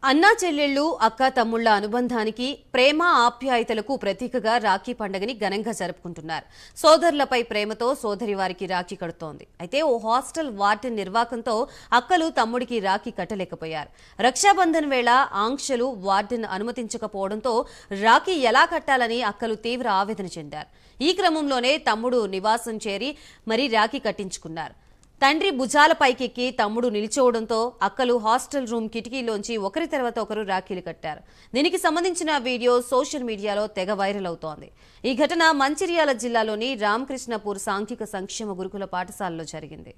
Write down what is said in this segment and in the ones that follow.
అన్నా చెల్లెళ్ళు అక్క తమ్ముళ్ల అనుబంధానికి ప్రేమ ఆప్యాయతలకు ప్రతీకగా రాఖీ పండుగని ఘనంగా జరుపుకుంటున్నారు. సోదరులపై ప్రేమతో సోదరి వారికి రాఖీ కడుతోంది. అయితే ఓ హాస్టల్ వార్డెన్ నిర్వాకంతో అక్కలు తమ్ముడికి రాఖీ కట్టలేకపోయారు. రక్షాబంధన్ వేళ ఆంక్షలు వార్డెన్ అనుమతించకపోవడంతో రాఖీ ఎలా కట్టాలని అక్కలు తీవ్ర ఆవేదన చెందారు. ఈ క్రమంలోనే తమ్ముడు నివాసం చేరి మరీ రాఖీ కట్టించుకున్నారు. తండ్రి భుజాలపైకెక్కి తమ్ముడు నిలిచోవడంతో అక్కలు హాస్టల్ రూమ్ కిటికీలోంచి ఒకరి తర్వాత ఒకరు రాఖీలు కట్టారు. దీనికి సంబంధించిన వీడియో సోషల్ మీడియాలో తెగ వైరల్ అవుతోంది. ఈ ఘటన మంచిర్యాల జిల్లాలోని రామకృష్ణపూర్ సాంఘిక సంక్షేమ గురుకుల పాఠశాలలో జరిగింది.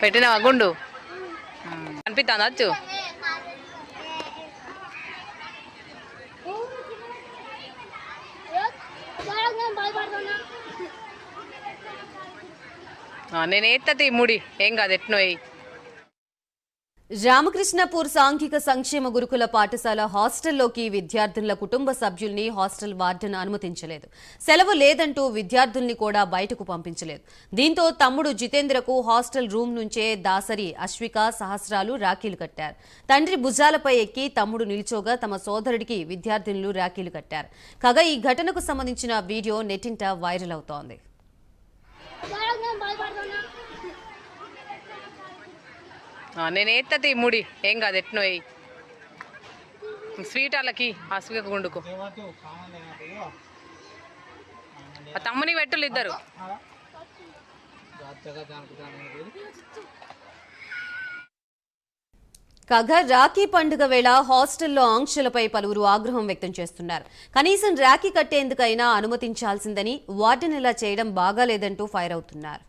పెట్టిన గుండు అనిపిస్తాను నేను ఎత్తది ముడి ఏం కాదు ఎట్నో. రామకృష్ణపూర్ సాంఘిక సంక్షేమ గురుకుల పాఠశాల హాస్టల్లోకి విద్యార్థుల కుటుంబ సభ్యుల్ని హాస్టల్ వార్డెన్ అనుమతించలేదు. సెలవు లేదంటూ విద్యార్థుల్ని కూడా బయటకు పంపించలేదు. దీంతో తమ్ముడు జితేంద్రకు హాస్టల్ రూమ్ నుంచే దాసరి అశ్విక సహస్రాలు రాఖీలు కట్టారు. తండ్రి భుజాలపై ఎక్కి తమ్ముడు నిల్చోగా తమ సోదరుడికి విద్యార్థినులు రాఖీలు కట్టారు. కాగా ఈ ఘటనకు సంబంధించిన వీడియో నెట్టింట వైరల్ అవుతోంది. నేను ఎత్తది ముడి ఏం కాదు ఎట్నో. స్వీట్ వాళ్ళకి ఆ స్వీట్ గుండుకు ఆ తమ్ముని పెట్టులు ఇద్దరు. కాగా రాఖీ పండుగ వేళ హాస్టల్లో ఆంక్షలపై పలువురు ఆగ్రహం వ్యక్తం చేస్తున్నారు. కనీసం రాఖీ కట్టేందుకైనా అనుమతించాల్సిందని, వార్డెన్ ఇలా చేయడం బాగాలేదంటూ ఫైర్ అవుతున్నారు.